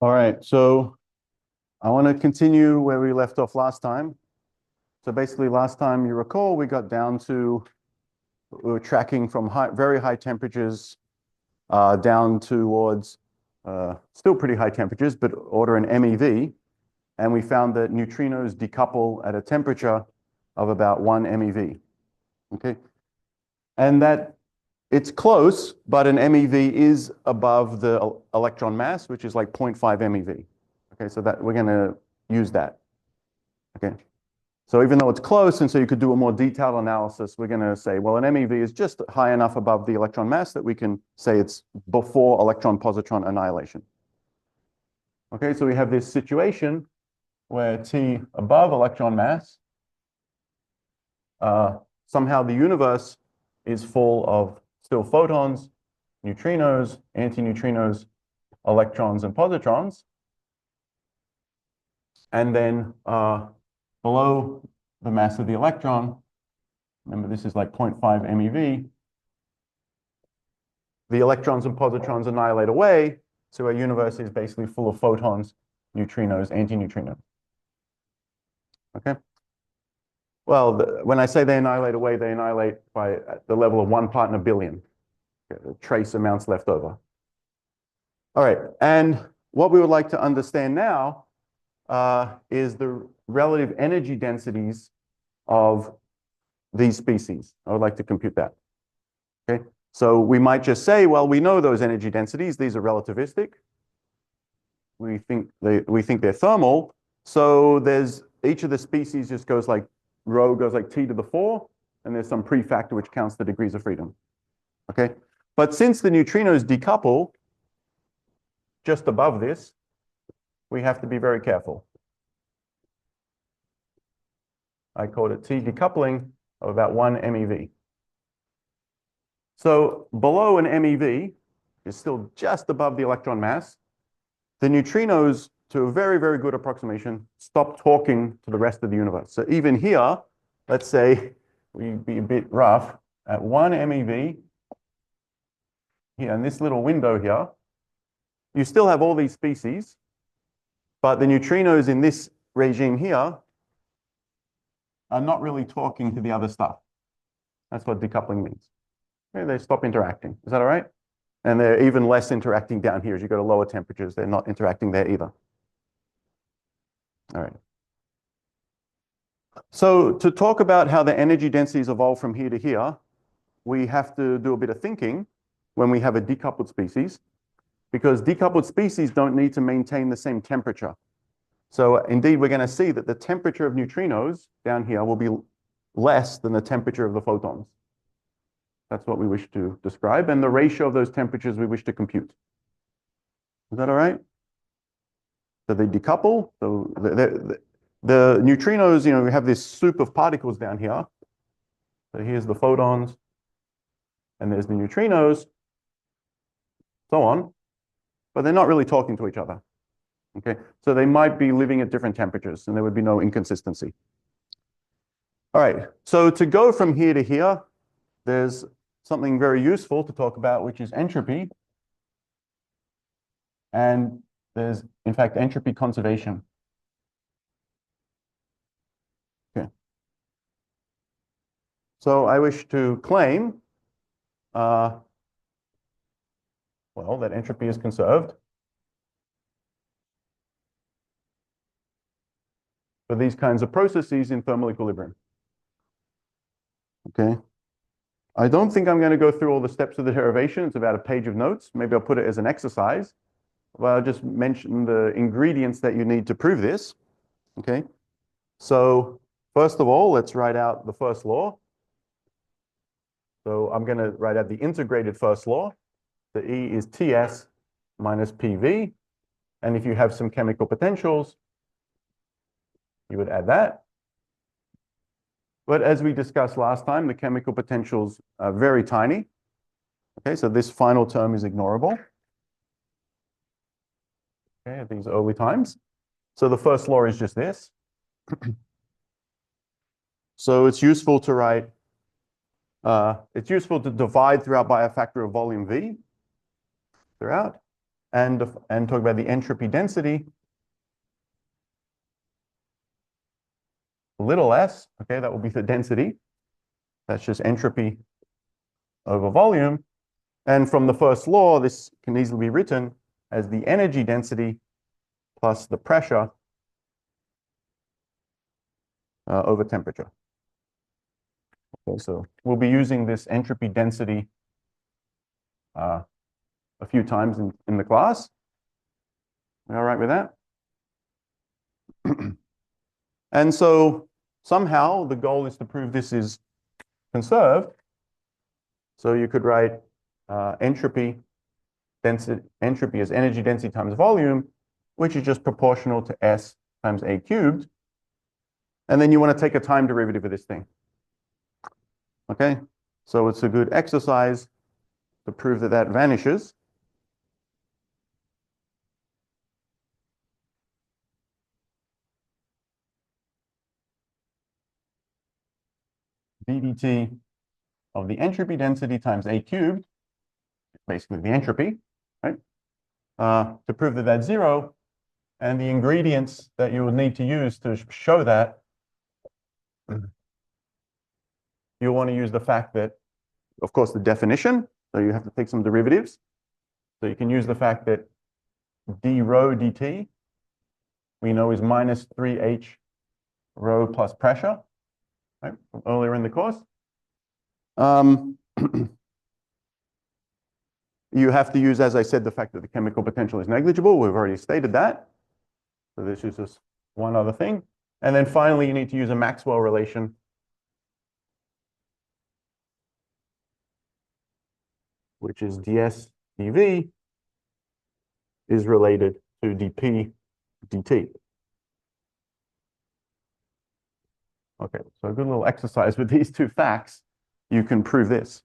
All right, so I want to continue where we left off last time. So basically, last time you recall, we got down to we were tracking from very high temperatures down towards still pretty high temperatures, but order an MeV, and we found that neutrinos decouple at a temperature of about 1 MeV. Okay, and that it's close, but an MeV is above the electron mass, which is like 0.5 MeV. Okay, so that we're going to use that. Okay, so even though it's close, and so you could do a more detailed analysis, we're going to say, well, an MeV is just high enough above the electron mass that we can say it's before electron-positron annihilation. Okay, so we have this situation where T above electron mass, somehow the universe is full of still photons, neutrinos, antineutrinos, electrons, and positrons. And then below the mass of the electron, remember this is like 0.5 MeV, the electrons and positrons annihilate away, so our universe is basically full of photons, neutrinos, antineutrinos. Okay? Well, when I say they annihilate away, they annihilate by the level of 1 part in a billion. Okay, the trace amounts left over. All right, and what we would like to understand now is the relative energy densities of these species. I would like to compute that. Okay, so we might just say, well, we know those energy densities. These are relativistic. We think they're thermal. So there's each of the species just goes like rho goes like T to the 4, and there's some prefactor which counts the degrees of freedom. Okay, but since the neutrinos decouple just above this, we have to be very careful. I called it T decoupling of about 1 MeV. So below an MeV is still just above the electron mass. The neutrinos, to a very, very good approximation, stop talking to the rest of the universe. So even here, let's say we be a bit rough, at 1 MeV, here in this little window here, you still have all these species, but the neutrinos in this regime here are not really talking to the other stuff. That's what decoupling means. Okay, they stop interacting. Is that all right? And they're even less interacting down here. As you go to lower temperatures, they're not interacting there either. All right. So to talk about how the energy densities evolve from here to here, we have to do a bit of thinking when we have a decoupled species, because decoupled species don't need to maintain the same temperature. So indeed, we're going to see that the temperature of neutrinos down here will be less than the temperature of the photons. That's what we wish to describe, and the ratio of those temperatures we wish to compute. Is that all right? So they decouple. So the neutrinos, you know, we have this soup of particles down here. So here's the photons, and there's the neutrinos, so on. But they're not really talking to each other. Okay, so they might be living at different temperatures, and there would be no inconsistency. All right, so to go from here to here, there's something very useful to talk about, which is entropy. And there's, in fact, entropy conservation. Okay. So I wish to claim, well, that entropy is conserved for these kinds of processes in thermal equilibrium. Okay. I don't think I'm going to go through all the steps of the derivation. It's about a page of notes. Maybe I'll put it as an exercise. Well, I'll just mention the ingredients that you need to prove this. Okay. So first of all, let's write out the first law. So I'm going to write out the integrated first law. The E is Ts minus PV. And if you have some chemical potentials, you would add that. But as we discussed last time, the chemical potentials are very tiny. Okay, so this final term is ignorable. Okay, at these early times. So the first law is just this. So it's useful to write, it's useful to divide throughout by a factor of volume V throughout. and talk about the entropy density, little s, okay, that will be the density. That's just entropy over volume. And from the first law, this can easily be written as the energy density plus the pressure over temperature. Okay, so we'll be using this entropy density a few times in the class. All right with that? And so somehow the goal is to prove this is conserved. So you could write entropy as energy density times volume, which is just proportional to S times A cubed. And then you want to take a time derivative of this thing. Okay, so it's a good exercise to prove that that vanishes. ddt of the entropy density times A cubed, basically the entropy, right? To prove that that's zero, and the ingredients that you would need to use to show that, you'll want to use the fact that, of course, the definition, so you have to take some derivatives. So you can use the fact that d rho dt, we know is minus 3h rho plus pressure, right, from earlier in the course. You have to use, as I said, the fact that the chemical potential is negligible. We've already stated that. So this is just one other thing. And then finally, you need to use a Maxwell relation, which is ds dv is related to dp dt. Okay, so a good little exercise with these two facts, you can prove this.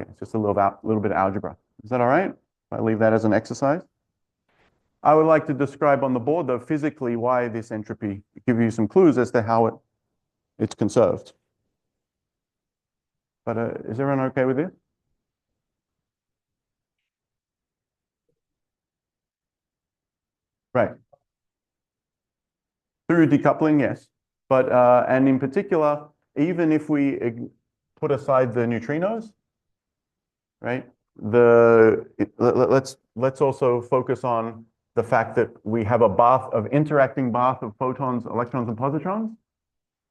Okay, it's just a little bit of algebra. Is that all right? If I leave that as an exercise. I would like to describe on the board, though, physically why this entropy, give you some clues as to how it's conserved. But is everyone okay with it? Right. Through decoupling, yes. But, and in particular, even if we put aside the neutrinos, right? Let's also focus on the fact that we have a interacting bath of photons, electrons, and positrons,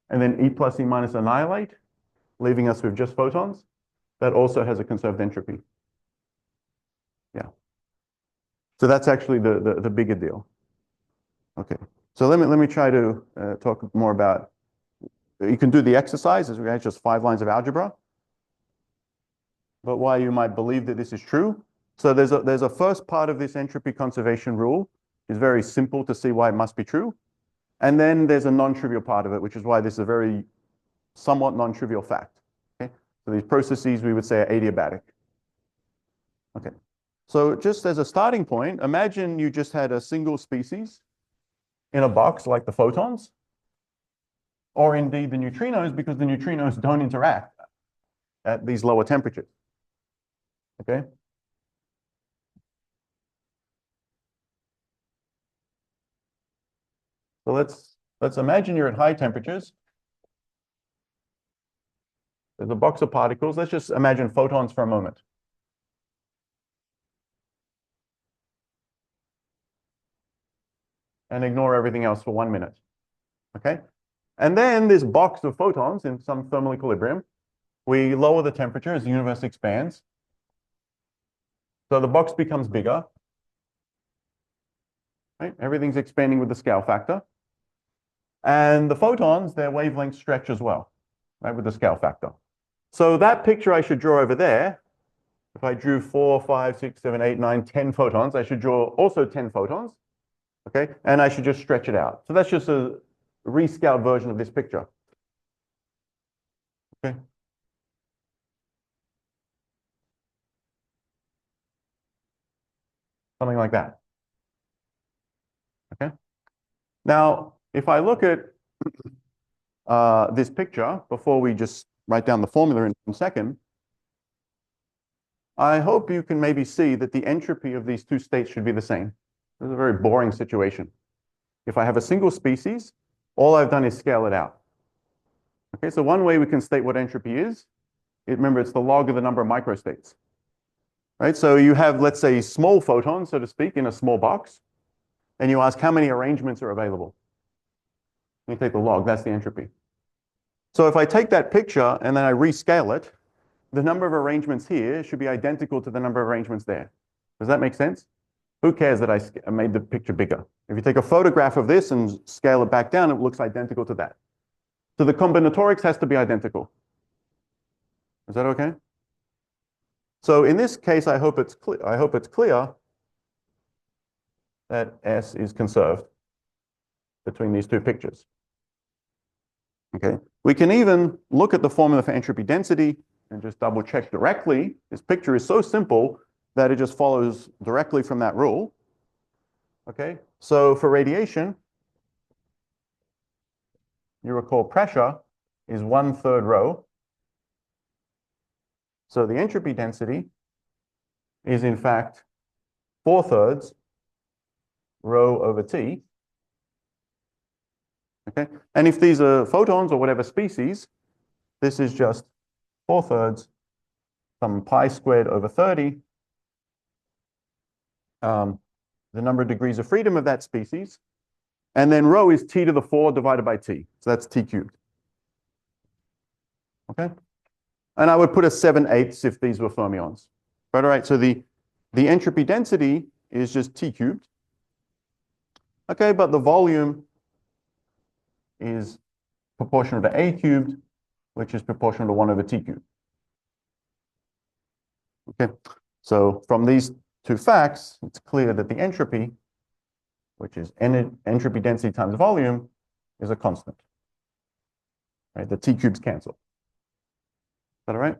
and then E plus E minus annihilate, leaving us with just photons. That also has a conserved entropy. Yeah. So that's actually the bigger deal. Okay. So let me try to talk more about. You can do the exercise, as we had just 5 lines of algebra. But why you might believe that this is true. So there's a first part of this entropy conservation rule. It's very simple to see why it must be true. And then there's a non-trivial part of it, which is why this is a very somewhat non-trivial fact. Okay? So these processes we would say are adiabatic. Okay. So just as a starting point, imagine you just had a single species in a box like the photons, or indeed the neutrinos, because the neutrinos don't interact at these lower temperatures. Okay? So let's imagine you're at high temperatures. There's a box of particles. Let's just imagine photons for a moment. And ignore everything else for 1 minute. Okay? And then this box of photons in some thermal equilibrium, we lower the temperature as the universe expands. So the box becomes bigger. Right? Everything's expanding with the scale factor. And the photons, their wavelengths stretch as well, right, with the scale factor. So that picture I should draw over there, if I drew 4, 5, 6, 7, 8, 9, 10 photons, I should draw also 10 photons, okay? And I should just stretch it out. So that's just a rescaled version of this picture. Okay. Something like that. Okay. Now, if I look at this picture, before we just write down the formula in a second, I hope you can maybe see that the entropy of these two states should be the same. This is a very boring situation. If I have a single species, all I've done is scale it out. Okay, so one way we can state what entropy is, remember it's the log of the number of microstates. Right, so you have, let's say, small photons, so to speak, in a small box, and you ask how many arrangements are available. You take the log, that's the entropy. So if I take that picture and then I rescale it, the number of arrangements here should be identical to the number of arrangements there. Does that make sense? Who cares that I made the picture bigger? If you take a photograph of this and scale it back down, it looks identical to that. So the combinatorics has to be identical. Is that okay? So in this case, I hope it's clear that S is conserved between these two pictures. Okay. We can even look at the formula for entropy density and just double check directly. This picture is so simple that it just follows directly from that rule. Okay. So for radiation, you recall pressure is 1/3 rho. So the entropy density is in fact 4/3 rho over T. Okay. And if these are photons or whatever species, this is just 4/3 some pi squared over 30. The number of degrees of freedom of that species. And then rho is T to the 4 divided by T. So that's T cubed. Okay. And I would put a 7/8 if these were fermions. But all right, so the entropy density is just T cubed. Okay, but the volume is proportional to A cubed, which is proportional to 1 over T cubed. Okay, so from these two facts, it's clear that the entropy, which is entropy density times volume, is a constant. Right, the T cubes cancel. Is that all right?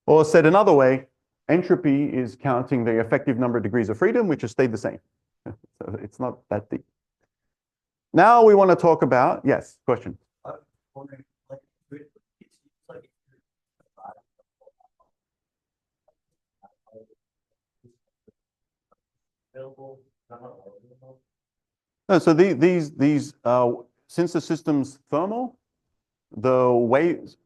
Or said another way, entropy is counting the effective number of degrees of freedom, which has stayed the same. So it's not that deep. Now we want to talk about, yes, question. Wondering, like, it seems like available. No, so since the system's thermal, the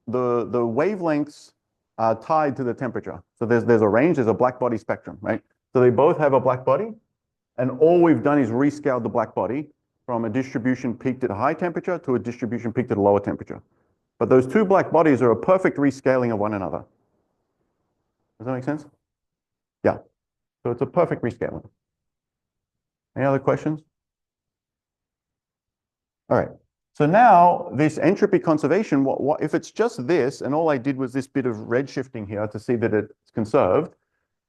wavelengths are tied to the temperature. So there's a range, there's a black body spectrum, right? So they both have a black body, and all we've done is rescaled the black body from a distribution peaked at a high temperature to a distribution peaked at a lower temperature. But those two black bodies are a perfect rescaling of one another. Does that make sense? Yeah. So it's a perfect rescaling. Any other questions? All right. So now this entropy conservation, if it's just this, and all I did was this bit of redshifting here to see that it's conserved,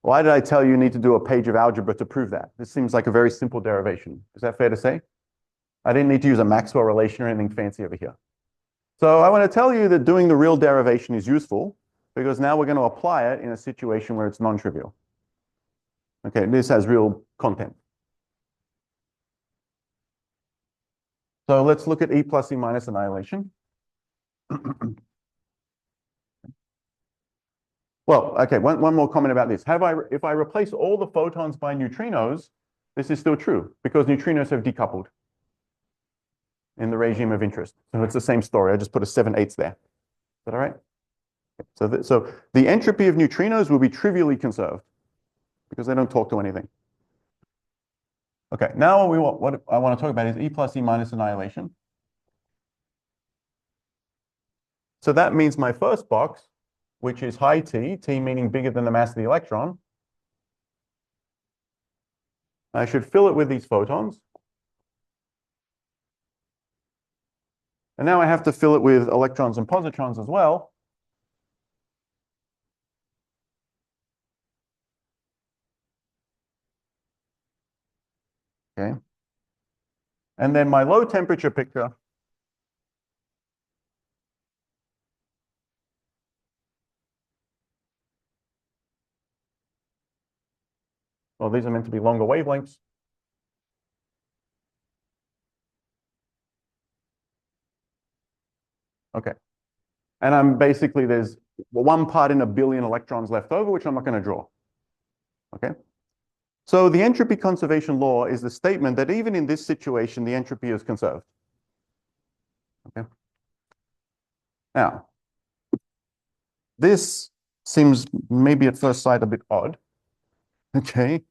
why did I tell you need to do a page of algebra to prove that? This seems like a very simple derivation. Is that fair to say? I didn't need to use a Maxwell relation or anything fancy over here. So I want to tell you that doing the real derivation is useful because now we're going to apply it in a situation where it's non-trivial. Okay, this has real content. So let's look at E plus E minus annihilation. Well, okay, one more comment about this. If I replace all the photons by neutrinos, this is still true because neutrinos have decoupled in the regime of interest. So it's the same story. I just put a 7/8 there. Is that all right? So the entropy of neutrinos will be trivially conserved because they don't talk to anything. Okay, now what I want to talk about is E plus E minus annihilation. So that means my first box, which is high T, T meaning bigger than the mass of the electron. I should fill it with these photons. And now I have to fill it with electrons and positrons as well. Okay. And then my low temperature picture. Well, these are meant to be longer wavelengths. Okay. And I'm basically, there's 1 part in a billion electrons left over, which I'm not going to draw. Okay? So the entropy conservation law is the statement that even in this situation, the entropy is conserved. Okay? Now, this seems maybe at first sight a bit odd. Okay?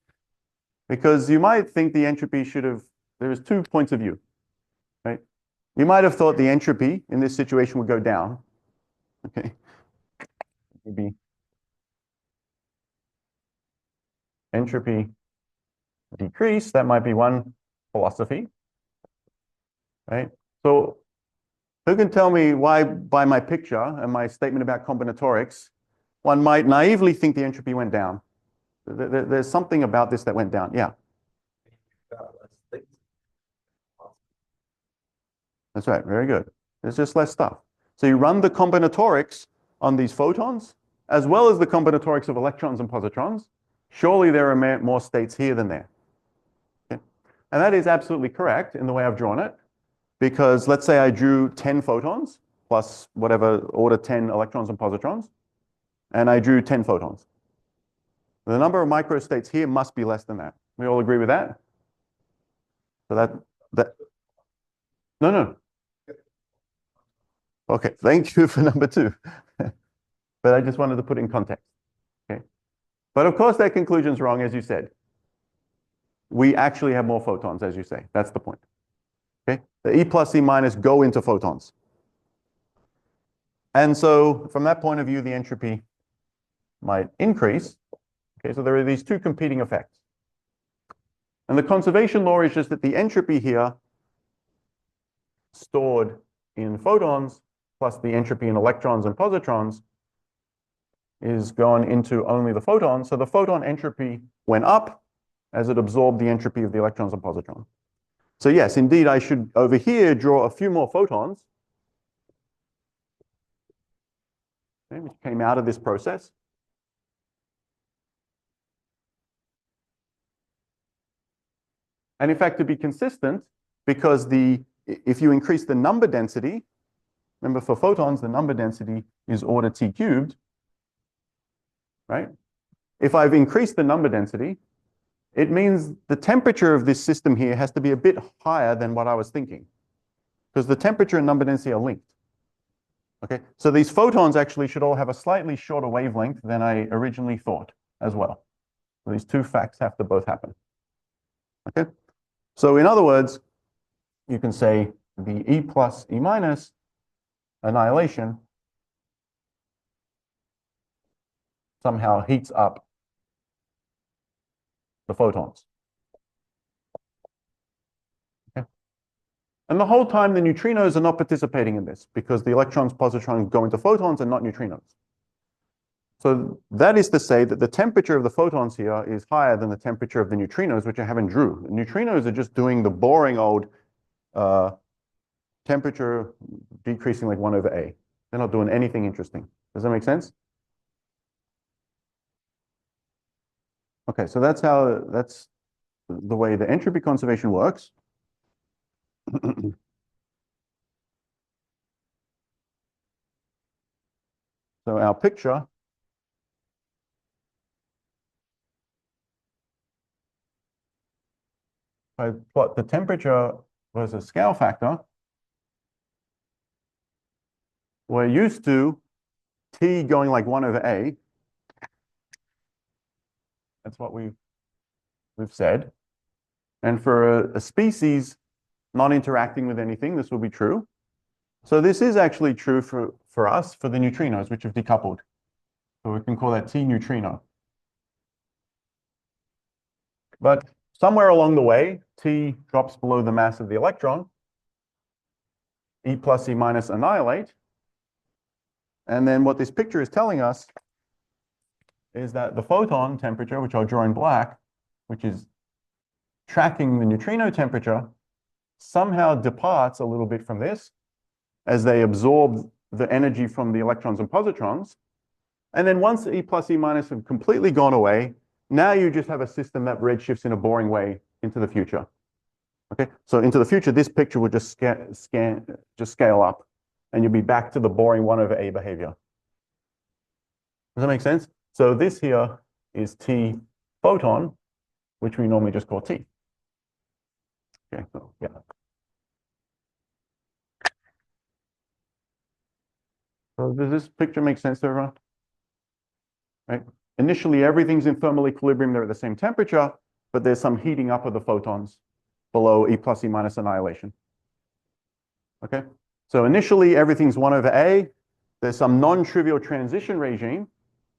Because you might think the entropy should have, there's 2 points of view, right? You might have thought the entropy in this situation would go down. Okay? Maybe entropy decrease, that might be one philosophy, right? So who can tell me why, by my picture and my statement about combinatorics, one might naively think the entropy went down? There's something about this that went down. Yeah, that's right. Very good. There's just less stuff. So you run the combinatorics on these photons, as well as the combinatorics of electrons and positrons. Surely there are more states here than there. Okay? And that is absolutely correct in the way I've drawn it, because let's say I drew 10 photons plus whatever order 10 electrons and positrons, and I drew 10 photons. The number of microstates here must be less than that. We all agree with that? So that no. Okay, thank you for number 2. But I just wanted to put it in context. Okay. But of course that conclusion's wrong, as you said. We actually have more photons, as you say. That's the point. Okay. The E plus E minus go into photons. And so from that point of view, the entropy might increase. Okay, so there are these 2 competing effects. And the conservation law is just that the entropy here stored in photons plus the entropy in electrons and positrons is gone into only the photons. So the photon entropy went up as it absorbed the entropy of the electrons and positrons. So yes, indeed, I should over here draw a few more photons, okay, which came out of this process. And in fact, to be consistent, because if you increase the number density, remember for photons, the number density is order T cubed, right? If I've increased the number density, it means the temperature of this system here has to be a bit higher than what I was thinking, because the temperature and number density are linked. Okay, so these photons actually should all have a slightly shorter wavelength than I originally thought as well. So these 2 facts have to both happen. Okay, so in other words, you can say the E plus E minus annihilation somehow heats up the photons. Okay. And the whole time, the neutrinos are not participating in this because the electrons, positrons go into photons and not neutrinos. So that is to say that the temperature of the photons here is higher than the temperature of the neutrinos, which I haven't drew. The neutrinos are just doing the boring old temperature decreasing like 1 over A. They're not doing anything interesting. Does that make sense? Okay, so that's the way the entropy conservation works. So our picture if I plot the temperature versus scale factor, we're used to T going like 1 over A. That's what we've said. And for a species not interacting with anything, this will be true. So this is actually true for us, for the neutrinos, which have decoupled. So we can call that T neutrino. But somewhere along the way, T drops below the mass of the electron. E plus E minus annihilate. And then what this picture is telling us is that the photon temperature, which I'll draw in black, which is tracking the neutrino temperature, somehow departs a little bit from this as they absorb the energy from the electrons and positrons. And then once E plus E minus have completely gone away, now you just have a system that redshifts in a boring way into the future. Okay, so into the future, this picture will just scale up. and you'll be back to the boring 1/A behavior. Does that make sense? So this here is T photon, which we normally just call T. Okay, so yeah. So does this picture make sense to everyone? Right? Initially, everything's in thermal equilibrium. They're at the same temperature, but there's some heating up of the photons below E plus E minus annihilation. Okay? So initially, everything's 1/A. There's some non-trivial transition regime,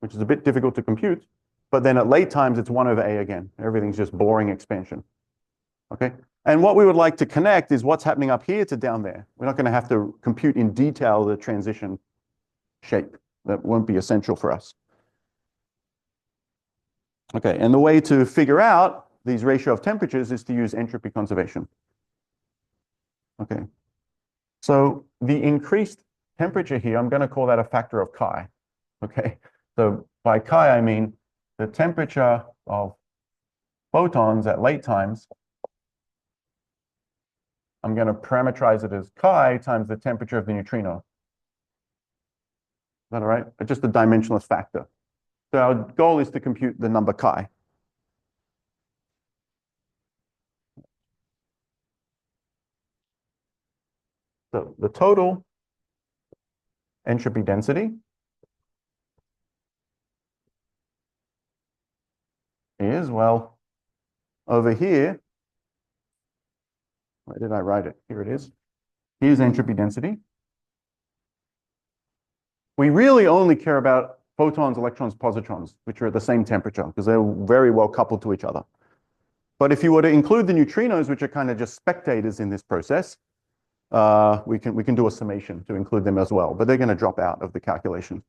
which is a bit difficult to compute. But then at late times, it's 1/A again. Everything's just boring expansion. Okay? And what we would like to connect is what's happening up here to down there. We're not going to have to compute in detail the transition shape. That won't be essential for us. Okay, and the way to figure out these ratio of temperatures is to use entropy conservation. Okay, so the increased temperature here, I'm going to call that a factor of chi. Okay, so by chi, I mean the temperature of photons at late times. I'm going to parameterize it as chi times the temperature of the neutrino. Is that all right? Just a dimensionless factor. So our goal is to compute the number chi. So the total entropy density is, well, over here, where did I write it? Here it is. Here's entropy density. We really only care about photons, electrons, positrons, which are at the same temperature, because they're very well coupled to each other. But if you were to include the neutrinos, which are kind of just spectators in this process, we can do a summation to include them as well, but they're going to drop out of the calculation.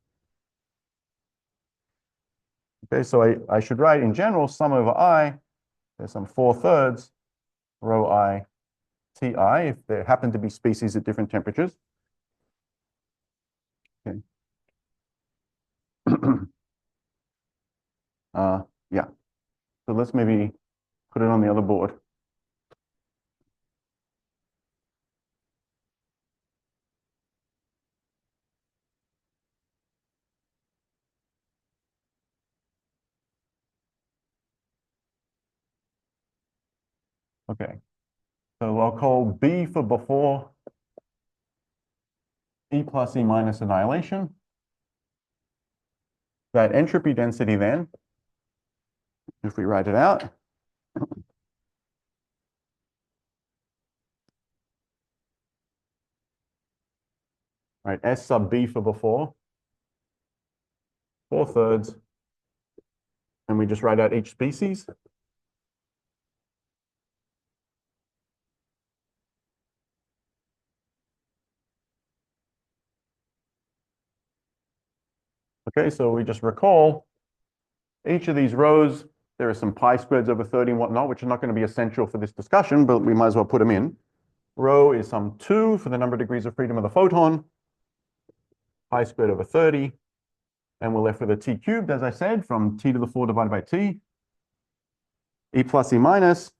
Okay, so I should write in general sum over I, there's some 4/3 rho I Ti, if there happen to be species at different temperatures. Okay. Yeah, so let's maybe put it on the other board. Okay, so I'll call B for before E plus E minus annihilation. That entropy density then, if we write it out, right, S sub B for before, 4/3, and we just write out each species. Okay, so we just recall each of these rows, there are some pi squareds over 30 and whatnot, which are not going to be essential for this discussion, but we might as well put them in. Rho is some 2 for the number of degrees of freedom of the photon, pi squared over 30, and we're left with a T cubed, as I said, from T to the 4 divided by T. E plus E minus,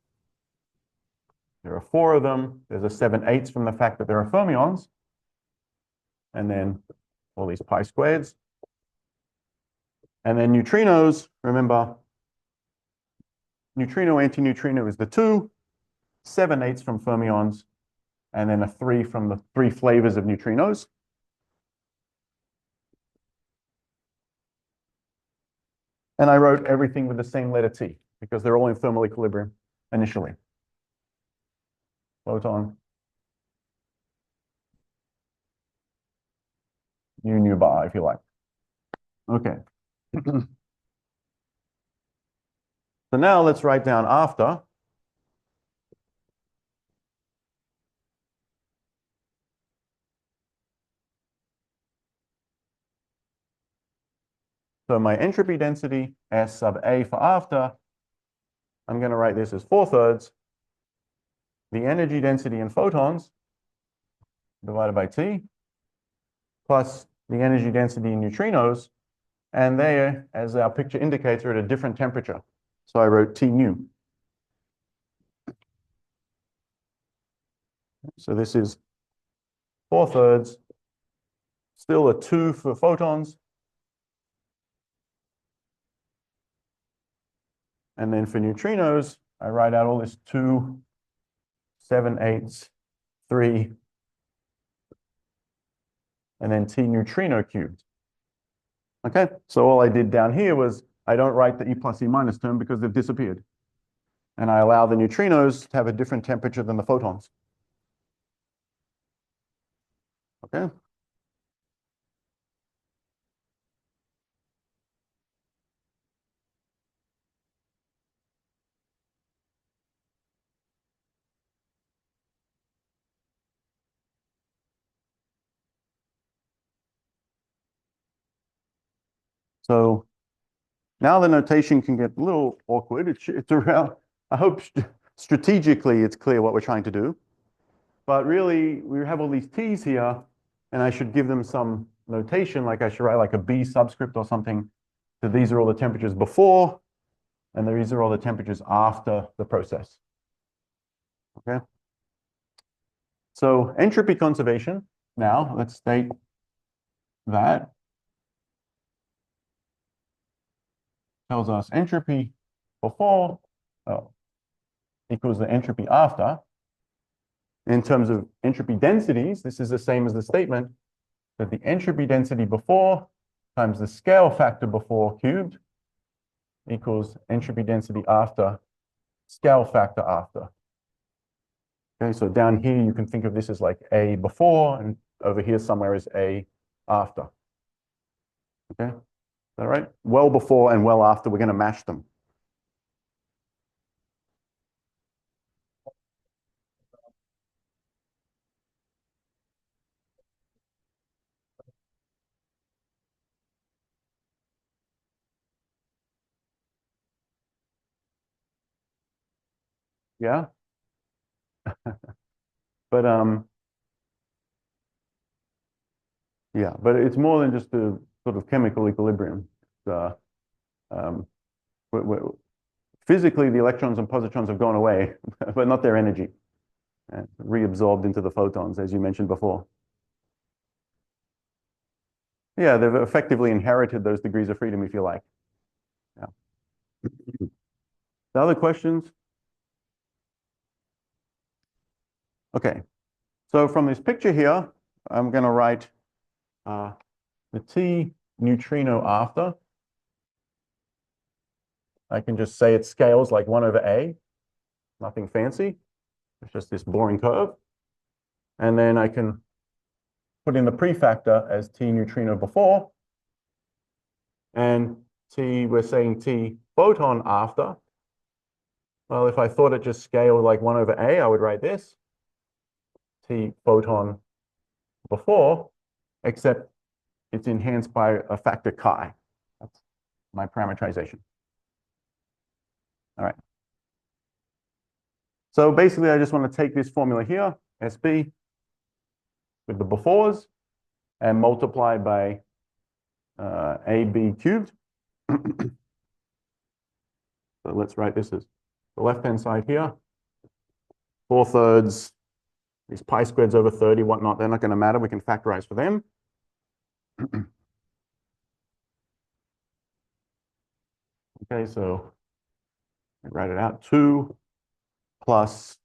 there are 4 of them. There's a 7/8 from the fact that there are fermions. And then all these pi squareds. And then neutrinos, remember, neutrino, antineutrino is the 2, 7/8 from fermions, and then a 3 from the 3 flavors of neutrinos. And I wrote everything with the same letter T, because they're all in thermal equilibrium initially. Photon, nu bar, if you like. Okay. So now let's write down after. So my entropy density, S sub A for after, I'm going to write this as 4/3. The energy density in photons divided by T, plus the energy density in neutrinos, and they, as our picture indicates, are at a different temperature. So I wrote T nu. So this is 4/3 still a 2 for photons. And then for neutrinos, I write out all this 2, 7/8, 3, and then T neutrino cubed. Okay, so all I did down here was I don't write the E plus E minus term because they've disappeared. And I allow the neutrinos to have a different temperature than the photons. Okay. So now the notation can get a little awkward. It's around, I hope strategically it's clear what we're trying to do. But really, we have all these T's here, and I should give them some notation, like I should write like a B subscript or something. So these are all the temperatures before, and these are all the temperatures after the process. Okay. So entropy conservation, now let's state that. Tells us entropy before equals the entropy after. In terms of entropy densities, this is the same as the statement that the entropy density before times the scale factor before cubed equals entropy density after scale factor after. Okay, so down here you can think of this as like A before, and over here somewhere is A after. Okay, is that right? Well before and well after, we're going to mash them. Yeah. But yeah, but it's more than just a sort of chemical equilibrium. Um, physically, the electrons and positrons have gone away, but not their energy, and reabsorbed into the photons, as you mentioned before. Yeah, they've effectively inherited those degrees of freedom, if you like. Yeah. The other questions? Okay. So from this picture here, I'm going to write the T neutrino after. I can just say it scales like 1 over A. Nothing fancy. It's just this boring curve. And then I can put in the prefactor as T neutrino before. And T, we're saying T photon after. Well, if I thought it just scaled like 1 over A, I would write this. T photon before, except it's enhanced by a factor chi. That's my parameterization. All right. So basically, I just want to take this formula here, SB, with the befores, and multiply by AB cubed. So let's write this as the left-hand side here. 4/3, these pi squareds over 30, whatnot, they're not going to matter. We can factorize for them. Okay, so I write it out. 2 plus,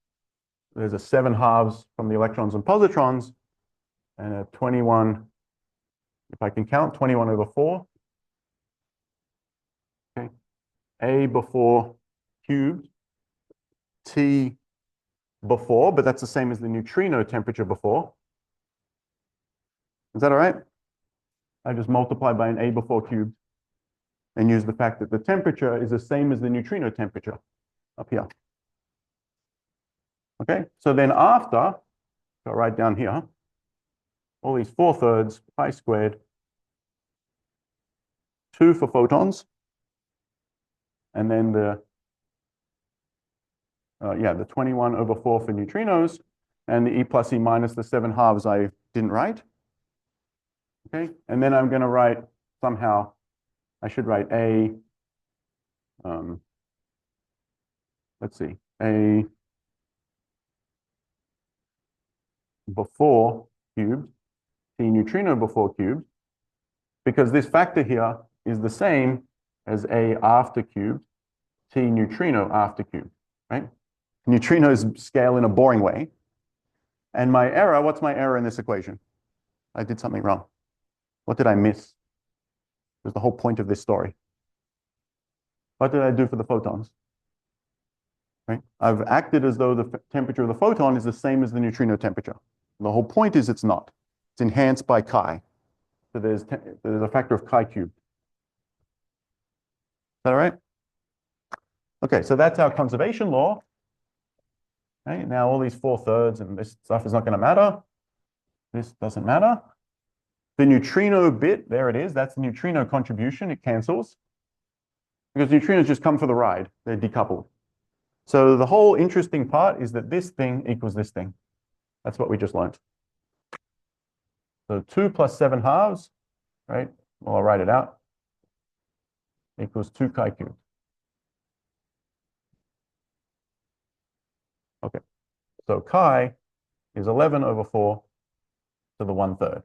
there's a 7/2 from the electrons and positrons, and a 21, if I can count, 21 over 4. Okay, A before cubed, T before, but that's the same as the neutrino temperature before. Is that all right? I just multiply by an A before cubed and use the fact that the temperature is the same as the neutrino temperature up here. Okay, so then after, so right down here, all these 4/3 pi squared, 2 for photons, and then the 21 over 4 for neutrinos, and the E plus E minus the 7/2 I didn't write. Okay, and then I'm going to write somehow, I should write A, let's see, A before cubed, T neutrino before cubed, because this factor here is the same as A after cubed, T neutrino after cubed, right? Neutrinos scale in a boring way. And my error, what's my error in this equation? I did something wrong. What did I miss? That's the whole point of this story. What did I do for the photons? Right? I've acted as though the temperature of the photon is the same as the neutrino temperature. The whole point is it's not. It's enhanced by chi. So there's a factor of chi cubed. Is that all right? Okay, so that's our conservation law. Okay, now all these 4/3 and this stuff is not going to matter. This doesn't matter. The neutrino bit, there it is. That's the neutrino contribution. It cancels. Because neutrinos just come for the ride. They're decoupled. So the whole interesting part is that this thing equals this thing. That's what we just learned. So 2 plus 7/2, right? Well, I'll write it out. Equals 2 chi cubed. Okay. So chi is 11/4 to the 1/3.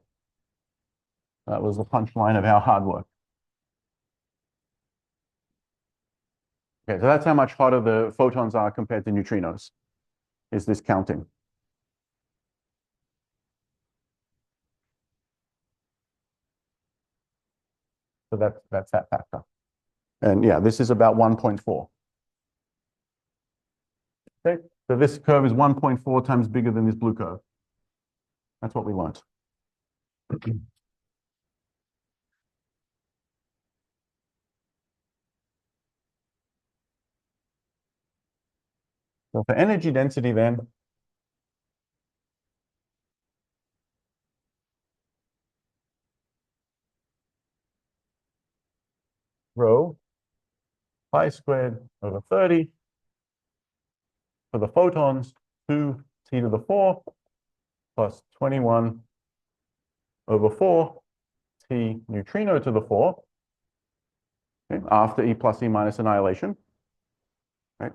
That was the punchline of our hard work. Okay, so that's how much hotter the photons are compared to neutrinos, is this counting. So that's that factor. And yeah, this is about 1.4. Okay, so this curve is 1.4 times bigger than this blue curve. That's what we want. So for energy density then, rho pi squared over 30 for the photons, 2t to the 4 plus 21/4 t neutrino to the 4, okay, after E plus E minus annihilation, right?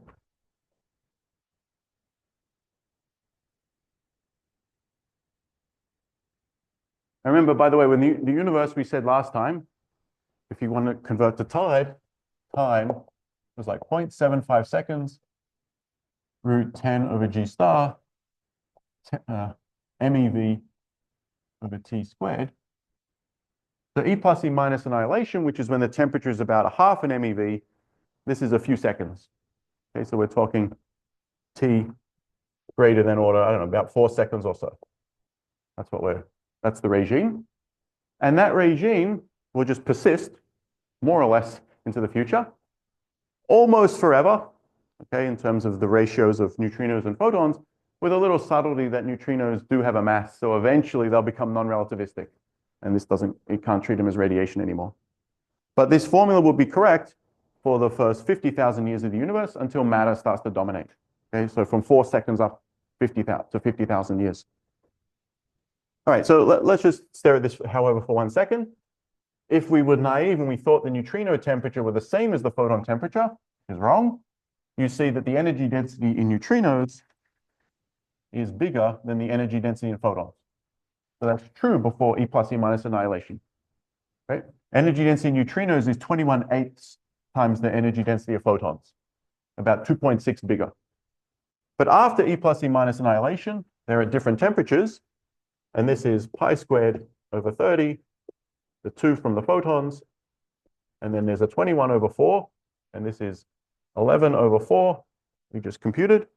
I remember, by the way, when the universe, we said last time, if you want to convert to time was like 0.75 seconds, root 10 over g star, MEV over t squared. So E plus E minus annihilation, which is when the temperature is about a half an MEV, this is a few seconds. Okay, so we're talking t greater than order, I don't know, about 4 seconds or so. That's the regime. And that regime will just persist more or less into the future, almost forever, okay, in terms of the ratios of neutrinos and photons, with a little subtlety that neutrinos do have a mass, so eventually they'll become non-relativistic. And you can't treat them as radiation anymore. But this formula will be correct for the first 50,000 years of the universe until matter starts to dominate. Okay, so from 4 seconds up to 50,000 years. All right, so let's just stare at this, however, for 1 second. If we were naive and we thought the neutrino temperature were the same as the photon temperature, which is wrong, you see that the energy density in neutrinos is bigger than the energy density in photons. So that's true before E plus E minus annihilation, right? Energy density in neutrinos is 21/8 times the energy density of photons, about 2.6 bigger. But after E plus E minus annihilation, they're at different temperatures, and this is pi squared over 30, the 2 from the photons, and then there's a 21/4, and this is 11/4, we just computed,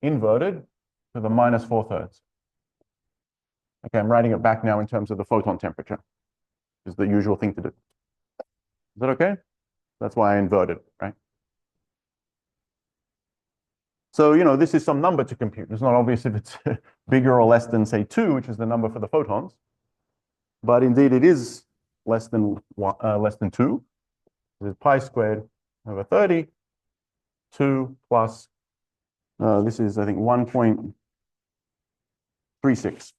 inverted to the minus 4/3. Okay, I'm writing it back now in terms of the photon temperature, is the usual thing to do. Is that okay? That's why I inverted, right? So, this is some number to compute. It's not obvious if it's bigger or less than, say, 2, which is the number for the photons. But indeed, it is less than 2. This is pi squared over 30, 2 plus, this is, I think, 1.36,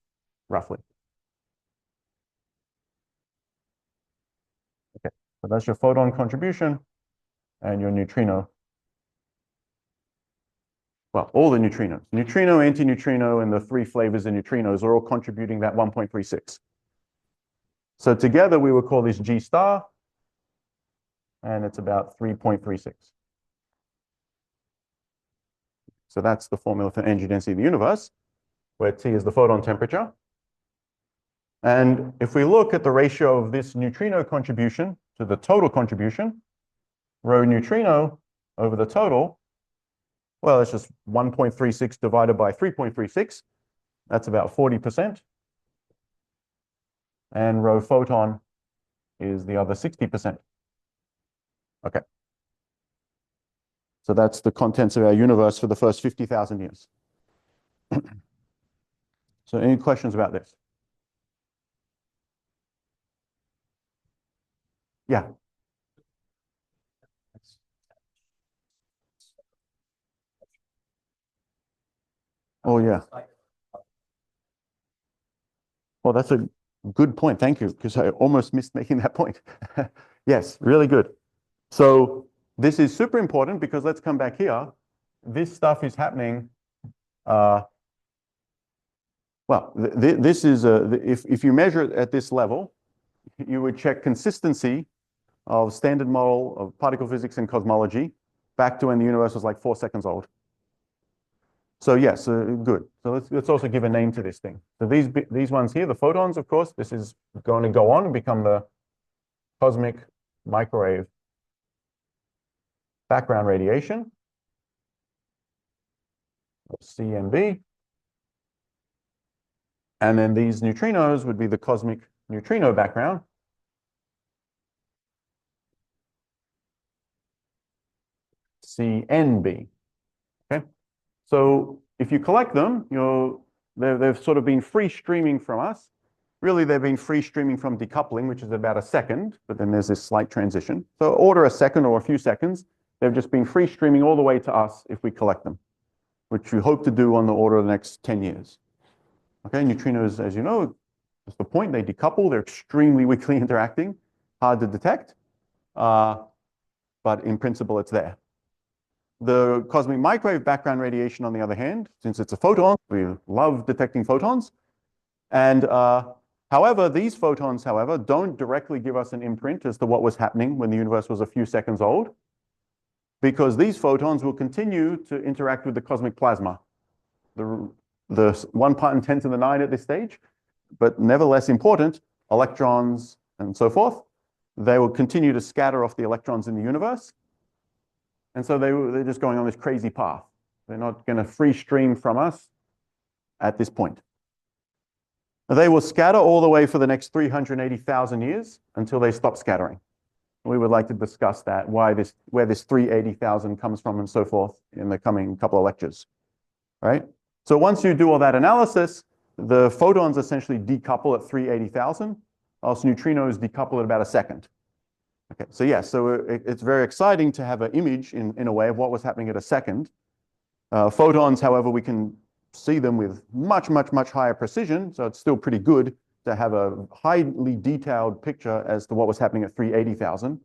roughly. Okay, so that's your photon contribution and your neutrino well, all the neutrinos. Neutrino, antineutrino, and the three flavors of neutrinos are all contributing that 1.36. So together we would call this G star, and it's about 3.36. So that's the formula for energy density of the universe, where T is the photon temperature. And if we look at the ratio of this neutrino contribution to the total contribution, rho neutrino over the total, well, it's just 1.36 divided by 3.36. That's about 40%. And rho photon is the other 60%. Okay. So that's the contents of our universe for the first 50,000 years. So any questions about this? Yeah. Oh, yeah. Well, that's a good point. Thank you, because I almost missed making that point. Yes, really good. So this is super important because let's come back here. This stuff is happening. Well, this is if you measure it at this level, you would check consistency of standard model of particle physics and cosmology back to when the universe was like 4 seconds old. So yes, good. So let's also give a name to this thing. So these ones here, the photons, of course, this is going to go on and become the cosmic microwave background radiation, CMB. And then these neutrinos would be the cosmic neutrino background. CNB. Okay. So if you collect them, they've sort of been free streaming from us. Really, they've been free streaming from decoupling, which is about a second, but then there's this slight transition. So order a second or a few seconds. They've just been free streaming all the way to us if we collect them, which we hope to do on the order of the next 10 years. Okay, neutrinos, as you know, that's the point. They decouple. They're extremely weakly interacting, hard to detect, but in principle, it's there. The cosmic microwave background radiation, on the other hand, since it's a photon, we love detecting photons. And however, these photons, however, don't directly give us an imprint as to what was happening when the universe was a few seconds old, because these photons will continue to interact with the cosmic plasma. The 1 part in 10 to the 9 at this stage, but nevertheless important, electrons and so forth, they will continue to scatter off the electrons in the universe. And so they're just going on this crazy path. They're not going to free stream from us at this point. They will scatter all the way for the next 380,000 years until they stop scattering. We would like to discuss that, where this 380,000 comes from and so forth in the coming couple of lectures. All right? So once you do all that analysis, the photons essentially decouple at 380,000, whilst neutrinos decouple at about a second. Okay, so yes, so it's very exciting to have an image in a way of what was happening at a second. Photons, however, we can see them with much, much, much higher precision, so it's still pretty good to have a highly detailed picture as to what was happening at 380,000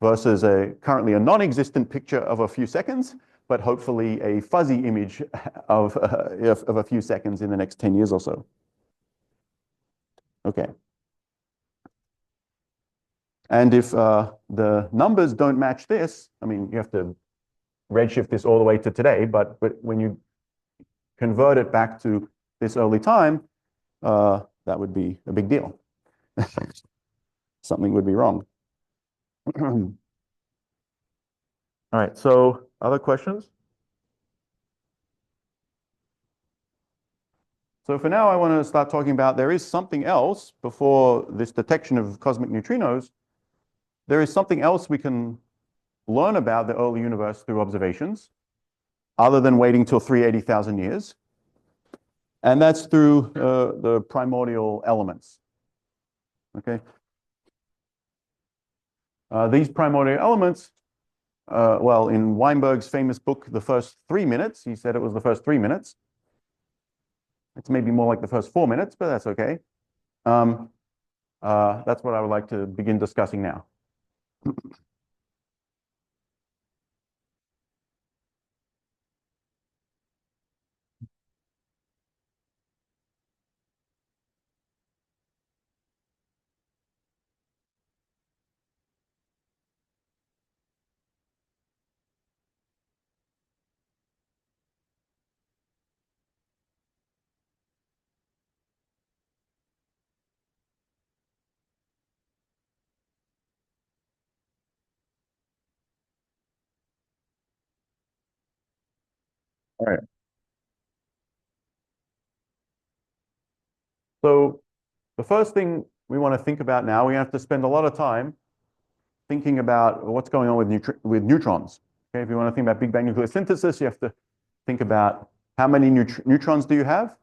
versus currently a non-existent picture of a few seconds, but hopefully a fuzzy image of a few seconds in the next 10 years or so. Okay. And if the numbers don't match this, I mean, you have to redshift this all the way to today, but when you convert it back to this early time, that would be a big deal. Something would be wrong. All right, so other questions? So for now, I want to start talking about there is something else before this detection of cosmic neutrinos. There is something else we can learn about the early universe through observations, other than waiting till 380,000 years. And that's through the primordial elements. Okay. These primordial elements, well, in Weinberg's famous book, The First 3 Minutes, he said it was the first 3 minutes. It's maybe more like the first 4 minutes, but that's okay. That's what I would like to begin discussing now. All All right. So the first thing we want to think about now, we have to spend a lot of time thinking about what's going on with neutrons. Okay, if you want to think about Big Bang nuclear synthesis, you have to think about how many neutrons do you have.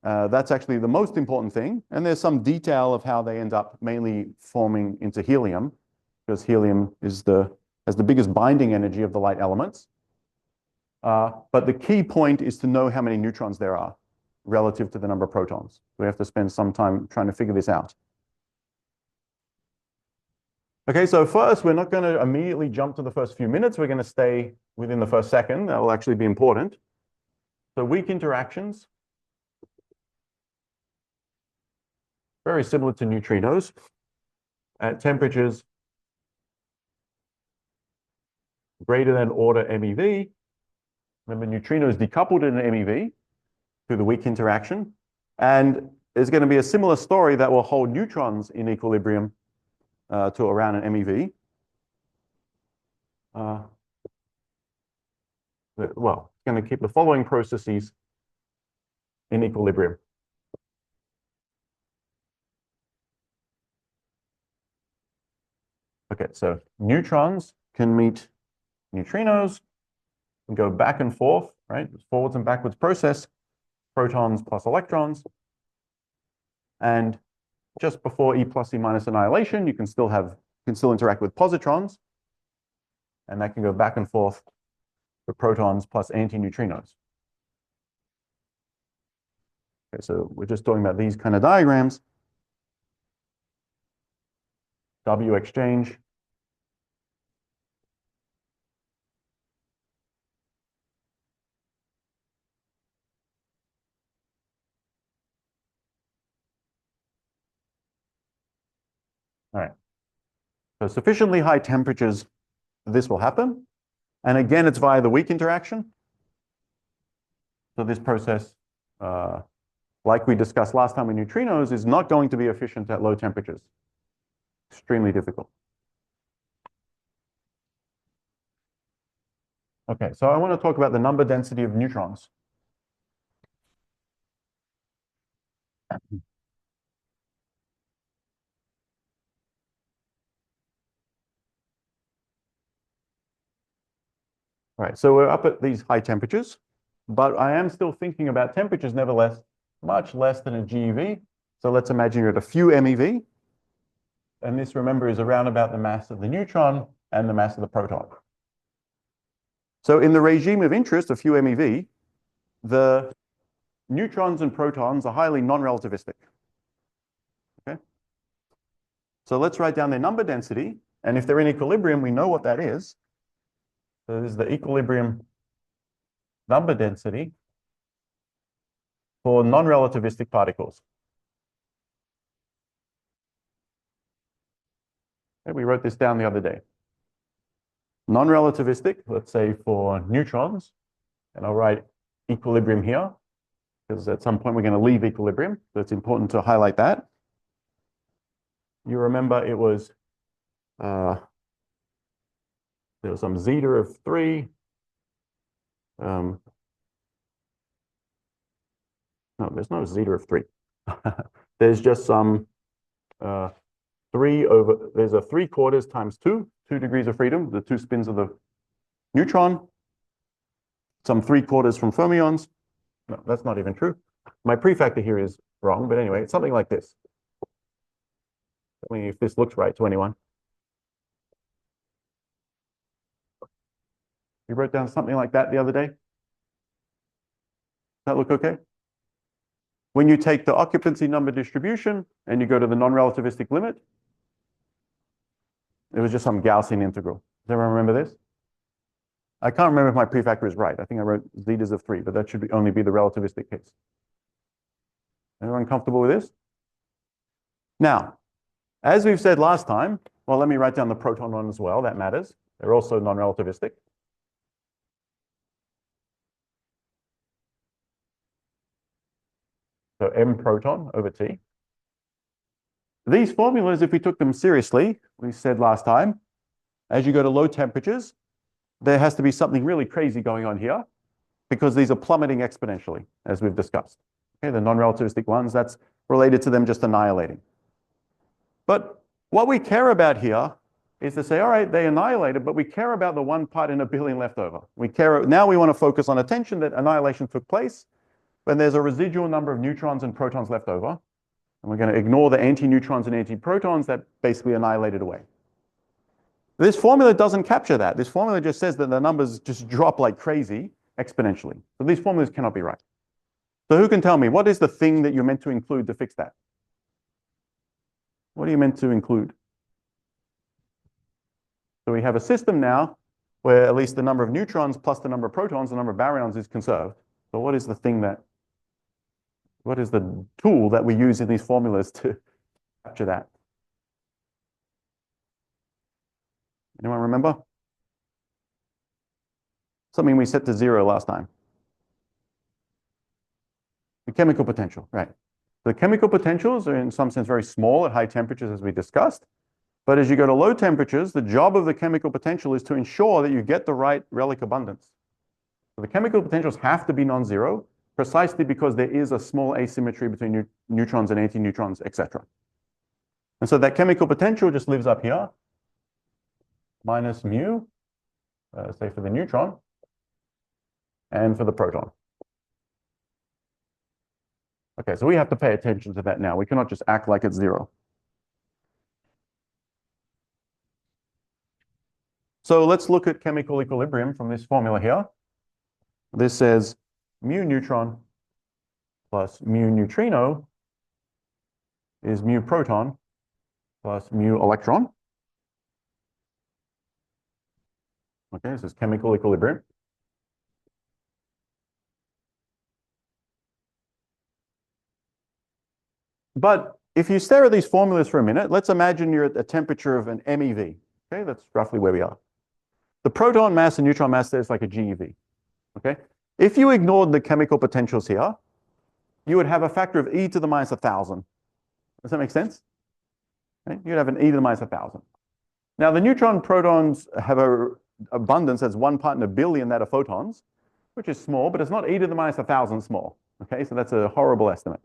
That's actually the most important thing. And there's some detail of how they end up mainly forming into helium, because helium has the biggest binding energy of the light elements. But the key point is to know how many neutrons there are relative to the number of protons. We have to spend some time trying to figure this out. Okay, so first, we're not going to immediately jump to the first few minutes. We're going to stay within the first second. That will actually be important. So weak interactions, very similar to neutrinos at temperatures greater than order MeV. Remember, neutrinos decoupled in an MeV through the weak interaction. And there's going to be a similar story that will hold neutrons in equilibrium to around an MeV. Well, it's going to keep the following processes in equilibrium. Okay, so neutrons can meet neutrinos and go back and forth, right? Forwards and backwards process, protons plus electrons. And just before E plus E minus annihilation, you can still interact with positrons, and that can go back and forth for protons plus antineutrinos. Okay, so we're just talking about these kind of diagrams. W exchange. All right. So sufficiently high temperatures, this will happen. And again, it's via the weak interaction. So this process, like we discussed last time with neutrinos, is not going to be efficient at low temperatures. Extremely difficult. Okay, so I want to talk about the number density of neutrons. All right, so we're up at these high temperatures, but I am still thinking about temperatures, nevertheless, much less than a GeV. So let's imagine you're at a few MeV. And this, remember, is around about the mass of the neutron and the mass of the proton. So in the regime of interest, a few MeV, the neutrons and protons are highly non-relativistic. Okay? So let's write down their number density. And if they're in equilibrium, we know what that is. So this is the equilibrium number density for non-relativistic particles. Okay, we wrote this down the other day. Non-relativistic, let's say for neutrons, and I'll write equilibrium here, because at some point we're going to leave equilibrium, so it's important to highlight that. You remember it was, there was some zeta of 3. No, there's no zeta of 3. There's just some 3 over, there's a 3/4 times 2 degrees of freedom, the 2 spins of the neutron, some 3/4 from fermions. No, that's not even true. My prefactor here is wrong, but anyway, it's something like this. Tell me if this looks right to anyone. You wrote down something like that the other day? Does that look okay? When you take the occupancy number distribution and you go to the non-relativistic limit, it was just some Gaussian integral. Does everyone remember this? I can't remember if my prefactor is right. I think I wrote zetas of 3, but that should only be the relativistic case. Everyone comfortable with this? Now, as we've said last time, well, let me write down the proton one as well. That matters. They're also non-relativistic. So m proton over T. These formulas, if we took them seriously, we said last time, as you go to low temperatures, there has to be something really crazy going on here, because these are plummeting exponentially, as we've discussed. Okay, the non-relativistic ones, that's related to them just annihilating. But what we care about here is to say, all right, they annihilated, but we care about the 1 part in a billion left over. Now we want to focus on attention that annihilation took place, when there's a residual number of neutrons and protons left over, and we're going to ignore the anti-neutrons and anti-protons that basically annihilated away. This formula doesn't capture that. This formula just says that the numbers just drop like crazy exponentially. So these formulas cannot be right. So who can tell me, what is the thing that you're meant to include to fix that? What are you meant to include? So we have a system now where at least the number of neutrons plus the number of protons, the number of baryons is conserved. So what is the thing what is the tool that we use in these formulas to capture that? Anyone remember? Something we set to 0 last time. The chemical potential, right. The chemical potentials are in some sense very small at high temperatures, as we discussed. But as you go to low temperatures, the job of the chemical potential is to ensure that you get the right relic abundance. So the chemical potentials have to be non-zero, precisely because there is a small asymmetry between neutrons and anti-neutrons, etc. And so that chemical potential just lives up here, minus mu, say for the neutron, and for the proton. Okay, so we have to pay attention to that now. We cannot just act like it's 0. So let's look at chemical equilibrium from this formula here. This says mu neutron plus mu neutrino is mu proton plus mu electron. Okay, this is chemical equilibrium. But if you stare at these formulas for a minute, let's imagine you're at a temperature of an MeV. Okay, that's roughly where we are. The proton mass and neutron mass there is like a GeV. Okay, if you ignored the chemical potentials here, you would have a factor of e to the minus 1,000. Does that make sense? Okay? You'd have an e to the minus 1,000. Now the neutron protons have an abundance that's 1 part in a billion that are photons, which is small, but it's not e to the minus 1,000 small. Okay, so that's a horrible estimate.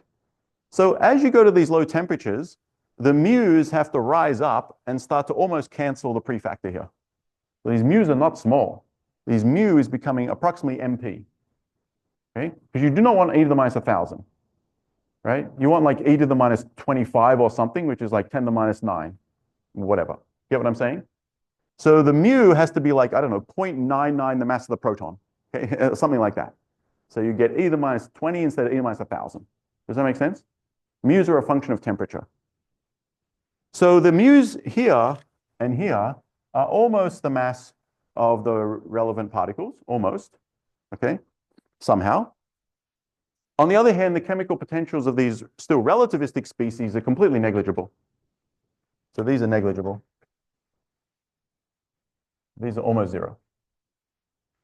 So as you go to these low temperatures, the mu's have to rise up and start to almost cancel the prefactor here. So these mu's are not small. These mu is becoming approximately MP. Okay, because you do not want e to the minus 1,000, right? You want like e to the minus 25 or something, which is like 10 to the minus 9, whatever. Get what I'm saying? So the mu has to be like, I don't know, 0.99 the mass of the proton, okay, something like that. So you get e to the minus 20 instead of e to the minus 1,000. Does that make sense? Mu's are a function of temperature. So the mu's here and here are almost the mass of the relevant particles, almost, okay, somehow. On the other hand, the chemical potentials of these still relativistic species are completely negligible. So these are negligible. These are almost 0.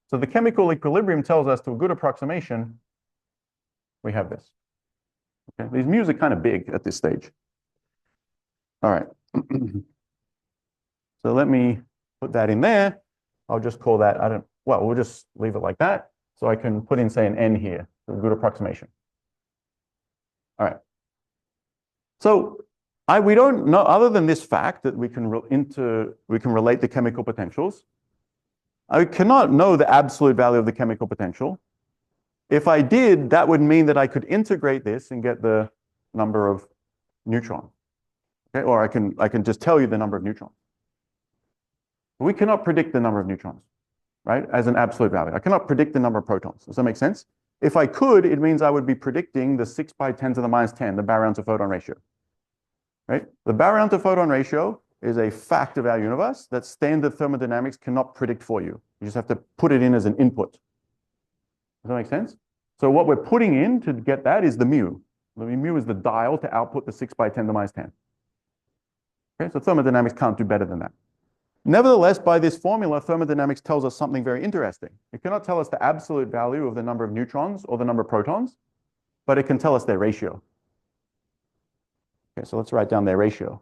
So the chemical equilibrium tells us, to a good approximation, we have this. Okay, these mu's are kind of big at this stage. All right. So let me put that in there. I'll just call that, we'll just leave it like that. So I can put in, say, an n here, a good approximation. All right. So we don't know, other than this fact that we can relate the chemical potentials, I cannot know the absolute value of the chemical potential. If I did, that would mean that I could integrate this and get the number of neutrons. Okay? Or I can just tell you the number of neutrons. We cannot predict the number of neutrons, right, as an absolute value. I cannot predict the number of protons. Does that make sense? If I could, it means I would be predicting the 6 by 10 to the minus 10, the baryon to photon ratio. Right? The baryon to photon ratio is a fact of our universe that standard thermodynamics cannot predict for you. You just have to put it in as an input. Does that make sense? So what we're putting in to get that is the mu. The mu is the dial to output the 6 by 10 to the minus 10. Okay, so thermodynamics can't do better than that. Nevertheless, by this formula, thermodynamics tells us something very interesting. It cannot tell us the absolute value of the number of neutrons or the number of protons, but it can tell us their ratio. Okay, so let's write down their ratio.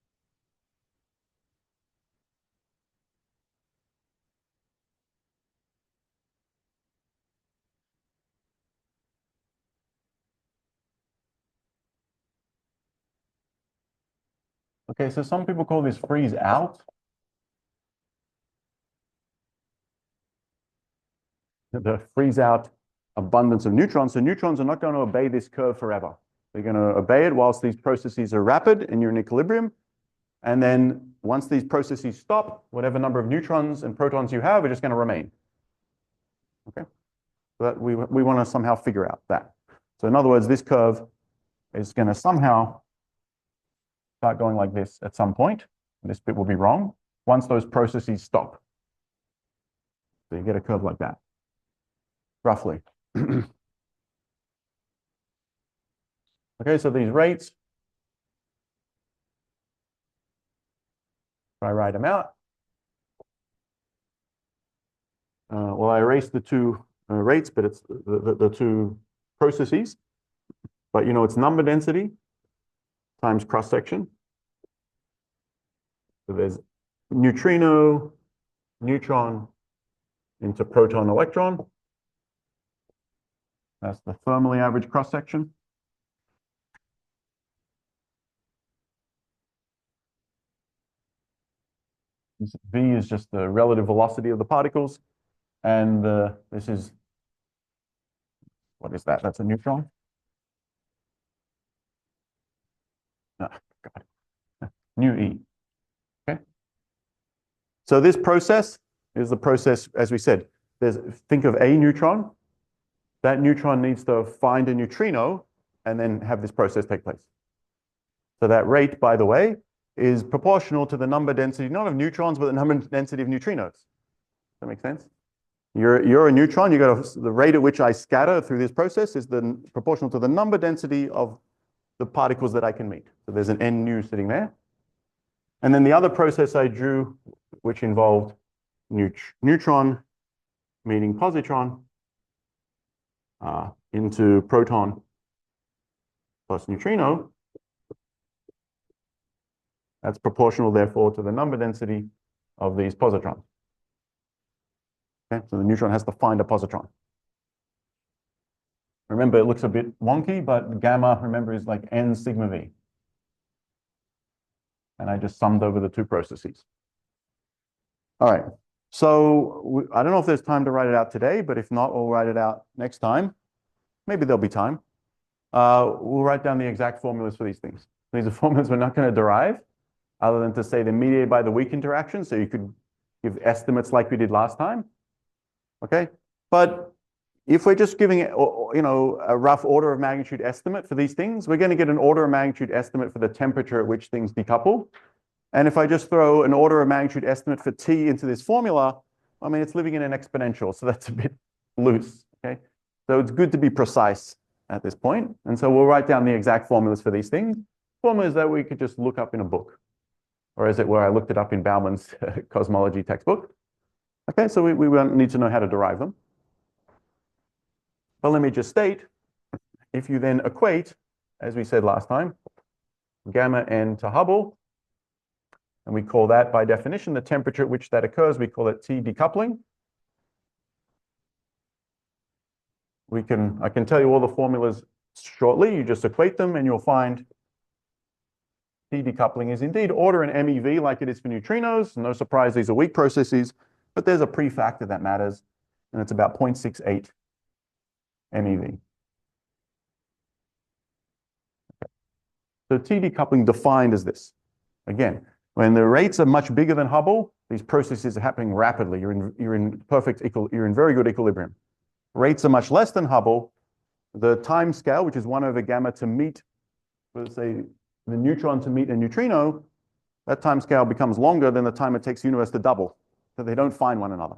Okay, so some people call this freeze out. The freeze out abundance of neutrons. So neutrons are not going to obey this curve forever. They're going to obey it whilst these processes are rapid and you're in equilibrium. And then once these processes stop, whatever number of neutrons and protons you have are just going to remain. Okay, so that we want to somehow figure out that. So in other words, this curve is going to somehow start going like this at some point. This bit will be wrong once those processes stop. So you get a curve like that, roughly. Okay, so these rates, if I write them out, well, I erased the two rates, but it's the two processes. But you know, it's number density times cross section. So there's neutrino, neutron into proton, electron. That's the thermally average cross section. V is just the relative velocity of the particles. And this is, what is that? That's a neutron. Oh, God. Nu E. Okay. So this process is the process, as we said, think of a neutron. That neutron needs to find a neutrino and then have this process take place. So that rate, by the way, is proportional to the number density, not of neutrons, but the number density of neutrinos. Does that make sense? You're a neutron, the rate at which I scatter through this process is proportional to the number density of the particles that I can meet. So there's an n nu sitting there. And then the other process I drew, which involved neutron meeting positron into proton plus neutrino. That's proportional, therefore, to the number density of these positrons. Okay, so the neutron has to find a positron. Remember, it looks a bit wonky, but gamma, remember, is like n sigma v. And I just summed over the two processes. All right, so I don't know if there's time to write it out today, but if not, we'll write it out next time. Maybe there'll be time. We'll write down the exact formulas for these things. These are formulas we're not going to derive, other than to say they're mediated by the weak interaction, so you could give estimates like we did last time. Okay, but if we're just giving a rough order of magnitude estimate for these things, we're going to get an order of magnitude estimate for the temperature at which things decouple. And if I just throw an order of magnitude estimate for T into this formula, I mean, it's living in an exponential, so that's a bit loose. Okay, so it's good to be precise at this point. And so we'll write down the exact formulas for these things, formulas that we could just look up in a book, or as it were, I looked it up in Bauman's Cosmology textbook. Okay, so we won't need to know how to derive them. But let me just state, if you then equate, as we said last time, gamma n to Hubble, and we call that, by definition, the temperature at which that occurs, we call it T decoupling. I can tell you all the formulas shortly. You just equate them and you'll find T decoupling is indeed order in MeV like it is for neutrinos. No surprise, these are weak processes, but there's a pre-factor that matters, and it's about 0.68 MeV. Okay. So T decoupling defined as this. Again, when the rates are much bigger than Hubble, these processes are happening rapidly. You're in very good equilibrium. Rates are much less than Hubble. The time scale, which is 1 over gamma to meet, let's say, the neutron to meet a neutrino, that time scale becomes longer than the time it takes the universe to double. So they don't find one another.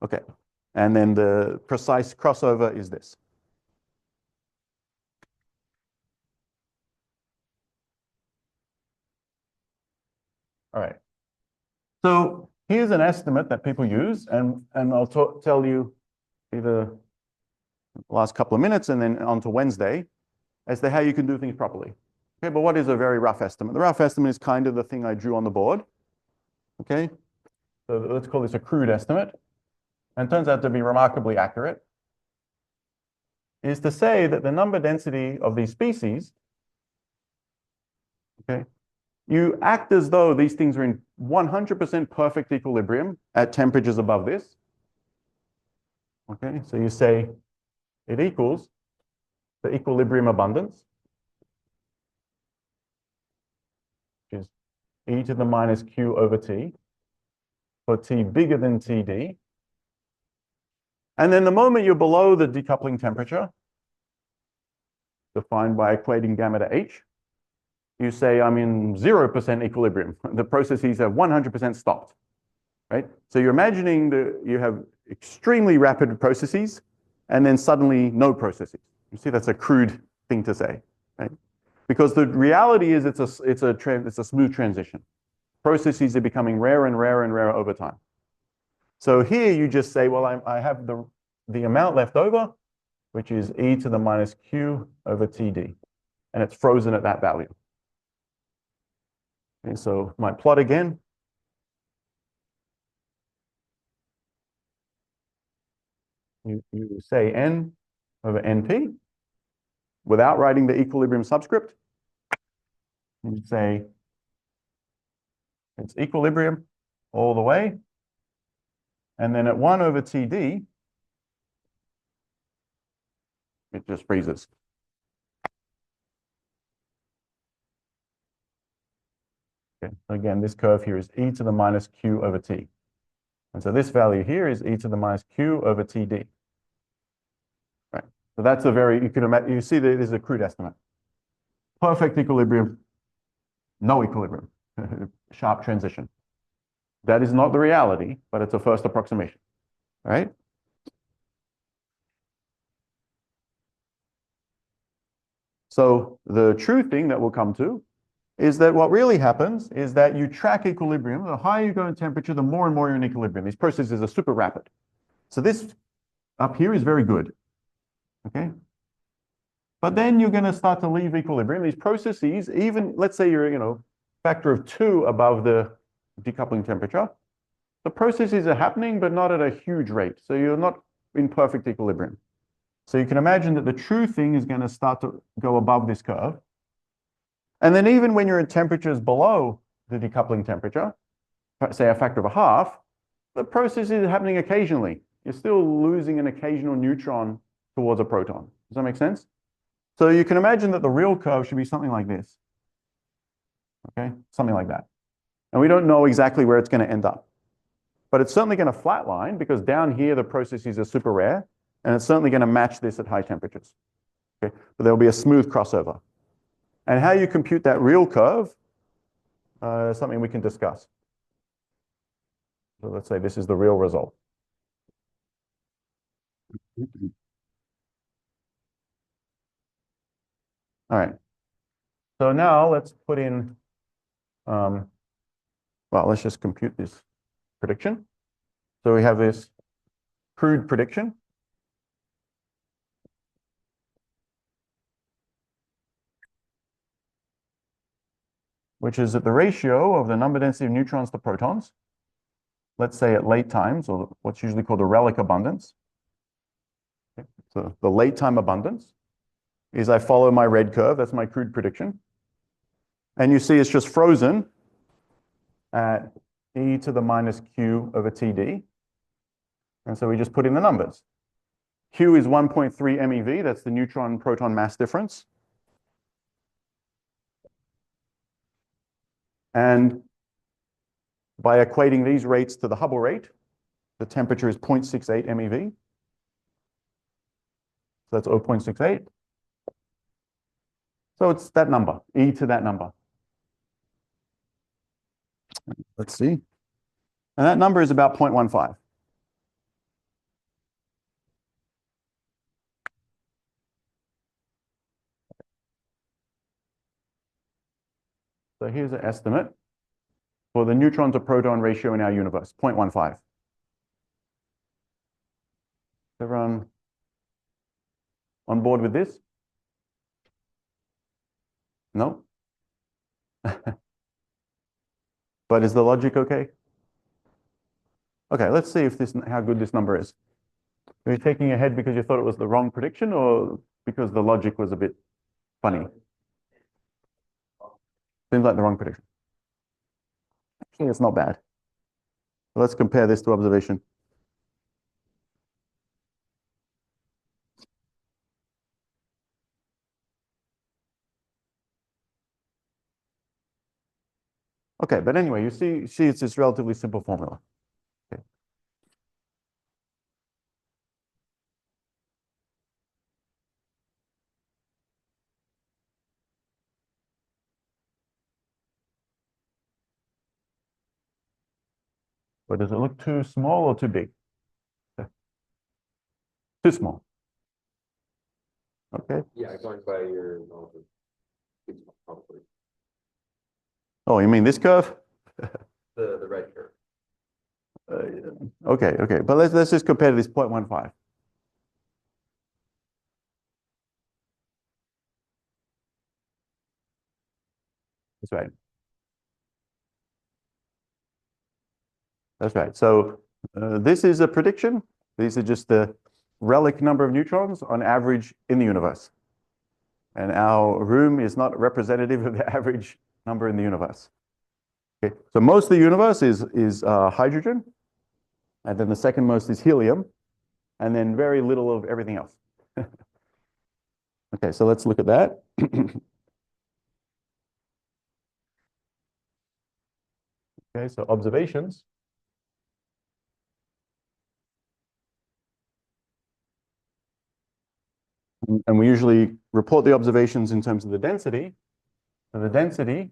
Okay, and then the precise crossover is this. All right. So here's an estimate that people use, and I'll tell you either the last couple of minutes and then on to Wednesday as to how you can do things properly. Okay, but what is a very rough estimate? The rough estimate is kind of the thing I drew on the board. Okay, so let's call this a crude estimate, and it turns out to be remarkably accurate, is to say that the number density of these species, okay, you act as though these things are in 100% perfect equilibrium at temperatures above this. Okay, so you say it equals the equilibrium abundance, which is e to the minus q over t for t bigger than Td. And then the moment you're below the decoupling temperature, defined by equating gamma to h, you say I'm in 0% equilibrium. The processes have 100% stopped, right? So you're imagining that you have extremely rapid processes and then suddenly no processes. You see, that's a crude thing to say, right? Because the reality is it's a smooth transition. Processes are becoming rarer and rarer and rarer over time. So here you just say, well, I have the amount left over, which is e to the minus q over Td, and it's frozen at that value. And so my plot again. You say n over np without writing the equilibrium subscript. You say it's equilibrium all the way. And then at 1 over Td, it just freezes. Okay. Again, this curve here is e to the minus q over t. And so this value here is e to the minus q over Td. Right. So that's a very, you can imagine, you see that this is a crude estimate. Perfect equilibrium, no equilibrium, sharp transition. That is not the reality, but it's a first approximation, right? So the true thing that we'll come to is that what really happens is that you track equilibrium. The higher you go in temperature, the more and more you're in equilibrium. These processes are super rapid. So this up here is very good, okay? But then you're going to start to leave equilibrium. These processes, even let's say you're, factor of 2 above the decoupling temperature, the processes are happening, but not at a huge rate. So you're not in perfect equilibrium. So you can imagine that the true thing is going to start to go above this curve. And then even when you're at temperatures below the decoupling temperature, say a factor of a half, the process is happening occasionally. You're still losing an occasional neutron towards a proton. Does that make sense? So you can imagine that the real curve should be something like this. Okay, something like that. And we don't know exactly where it's going to end up. But it's certainly going to flatline because down here the processes are super rare, and it's certainly going to match this at high temperatures. Okay, but there'll be a smooth crossover. And how you compute that real curve is something we can discuss. So let's say this is the real result. All right. So now let's put in, well, let's just compute this prediction. So we have this crude prediction. Which is that the ratio of the number density of neutrons to protons, let's say at late times, or what's usually called the relic abundance. Okay. So the late time abundance is I follow my red curve, that's my crude prediction. And you see it's just frozen at e to the minus q over Td. And so we just put in the numbers. Q is 1.3 MeV, that's the neutron-proton mass difference. And by equating these rates to the Hubble rate, the temperature is 0.68 MeV. So that's 0.68. So it's that number, e to that number. Let's see. And that number is about 0.15. So here's an estimate for the neutron to proton ratio in our universe, 0.15. Everyone on board with this? No? But is the logic okay? Okay, let's see if how good this number is. Are you taking a head because you thought it was the wrong prediction or because the logic was a bit funny? Seems like the wrong prediction. Okay, it's not bad. Let's compare this to observation. Okay, but anyway, you see it's this relatively simple formula. Okay. But does it look too small or too big? Too small. Okay. Yeah, going by your knowledge, it's probably Oh, you mean this curve? the red curve. Okay. But let's just compare to this 0.15. That's right. That's right. So this is a prediction. These are just the relic number of neutrons on average in the universe. And our room is not representative of the average number in the universe. Okay. So most of the universe is hydrogen, and then the second most is helium, and then very little of everything else. Okay, so let's look at that. Okay, so observations. And we usually report the observations in terms of the density. So the density,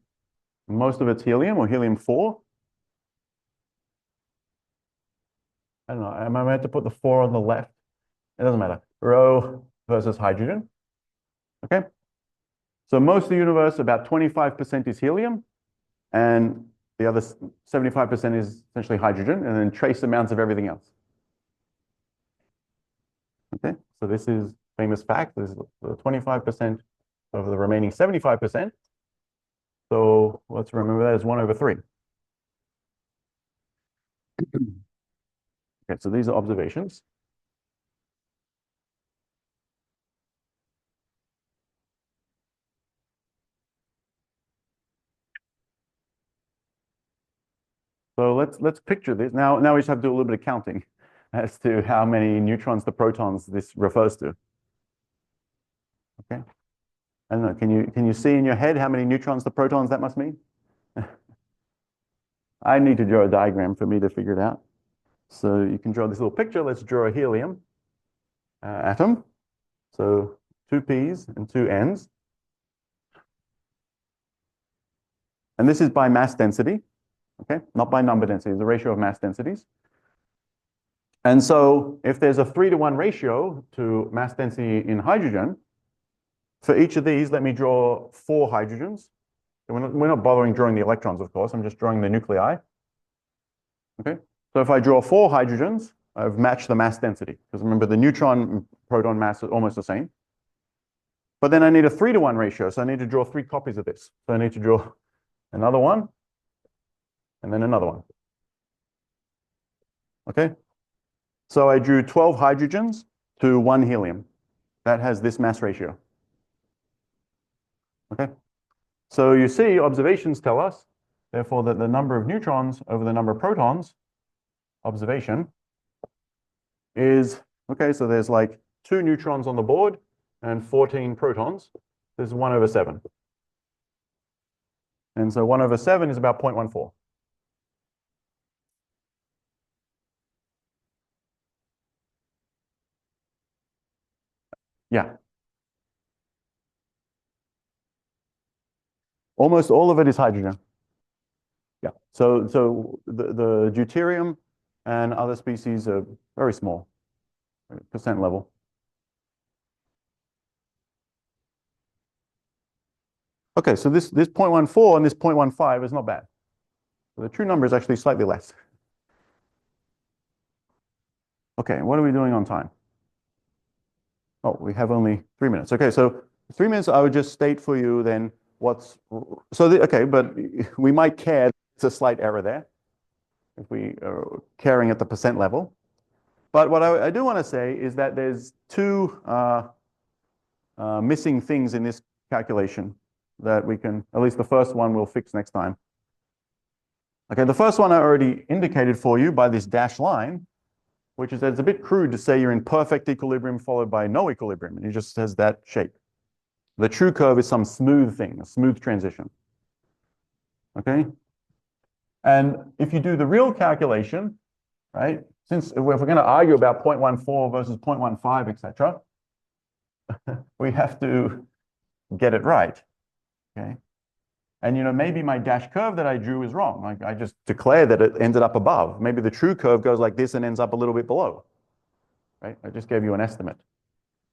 most of it's helium or helium-4. I don't know, am I meant to put the 4 on the left? It doesn't matter. Rho versus hydrogen. Okay. So most of the universe, about 25% is helium, and the other 75% is essentially hydrogen, and then trace amounts of everything else. Okay, so this is famous fact. This is the 25% of the remaining 75%. So let's remember that as 1/3. Okay, so these are observations. So let's picture this. Now we just have to do a little bit of counting as to how many neutrons to protons this refers to. Okay. I don't know, can you see in your head how many neutrons to protons that must mean? I need to draw a diagram for me to figure it out. So you can draw this little picture. Let's draw a helium atom. So 2 P's and 2 N's. And this is by mass density, okay? Not by number density, it's the ratio of mass densities. And so if there's a 3-to-1 ratio to mass density in hydrogen, for each of these, let me draw 4 hydrogens. We're not bothering drawing the electrons, of course. I'm just drawing the nuclei. Okay. So if I draw 4 hydrogens, I've matched the mass density. Because remember, the neutron proton mass is almost the same. But then I need a 3-to-1 ratio. So I need to draw 3 copies of this. So I need to draw another one, and then another one. Okay. So I drew 12 hydrogens to 1 helium. That has this mass ratio. Okay. So you see, observations tell us, therefore, that the number of neutrons over the number of protons, observation, is, okay, so there's like 2 neutrons on the board and 14 protons. This is 1/7. And so 1/7 is about 0.14. Yeah. Almost all of it is hydrogen. Yeah. So the deuterium and other species are very small, percent level. Okay, so this 0.14 and this 0.15 is not bad. So the true number is actually slightly less. Okay, what are we doing on time? Oh, we have only 3 minutes. Okay, so 3 minutes, I would just state for you then what's, so, okay, but we might care, it's a slight error there, if we are caring at the percent level. But what I do want to say is that there's 2 missing things in this calculation that we can, at least the first one we'll fix next time. Okay, the first one I already indicated for you by this dashed line, which is that it's a bit crude to say you're in perfect equilibrium followed by no equilibrium. And it just has that shape. The true curve is some smooth thing, a smooth transition. Okay? And if you do the real calculation, right, since if we're going to argue about 0.14 versus 0.15, etc., we have to get it right. Okay? And maybe my dash curve that I drew is wrong. Like I just declared that it ended up above. Maybe the true curve goes like this and ends up a little bit below. Right? I just gave you an estimate.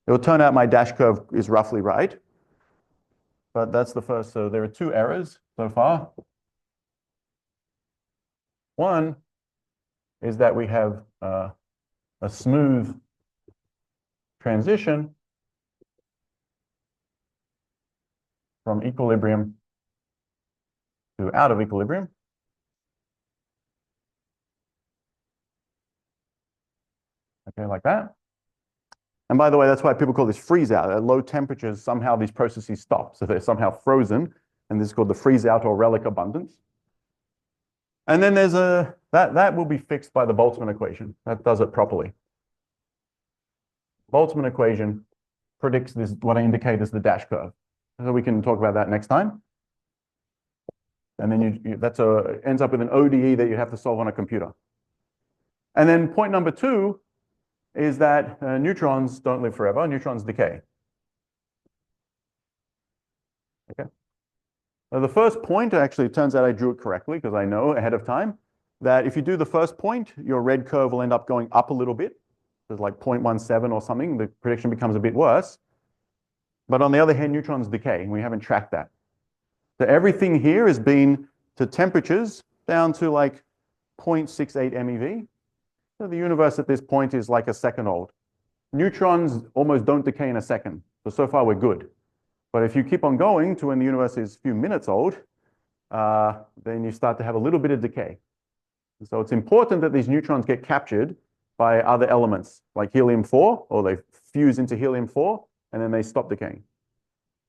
It will turn out my dash curve is roughly right. But that's the first. So there are two errors so far. One is that we have a smooth transition from equilibrium to out of equilibrium. Okay, like that. And by the way, that's why people call this freeze out. At low temperatures, somehow these processes stop. So they're somehow frozen. And this is called the freeze out or relic abundance. And then there's that will be fixed by the Boltzmann equation. That does it properly. Boltzmann equation predicts this, what I indicate as the dash curve. So we can talk about that next time. And then that's ends up with an ODE that you have to solve on a computer. And then point number 2 is that neutrons don't live forever. Neutrons decay. Okay. Now the first point, actually, it turns out I drew it correctly because I know ahead of time that if you do the first point, your red curve will end up going up a little bit. There's like 0.17 or something. The prediction becomes a bit worse. But on the other hand, neutrons decay, and we haven't tracked that. So everything here has been to temperatures down to like 0.68 MeV. So the universe at this point is like a second old. Neutrons almost don't decay in a second. So far we're good. But if you keep on going to when the universe is a few minutes old, then you start to have a little bit of decay. So it's important that these neutrons get captured by other elements like helium-4, or they fuse into helium-4, and then they stop decaying.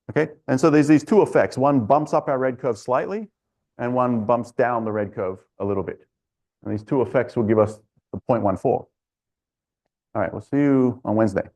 Okay, and so there's these two effects. One bumps up our red curve slightly, and one bumps down the red curve a little bit. And these two effects will give us the 0.14. All right, we'll see you on Wednesday.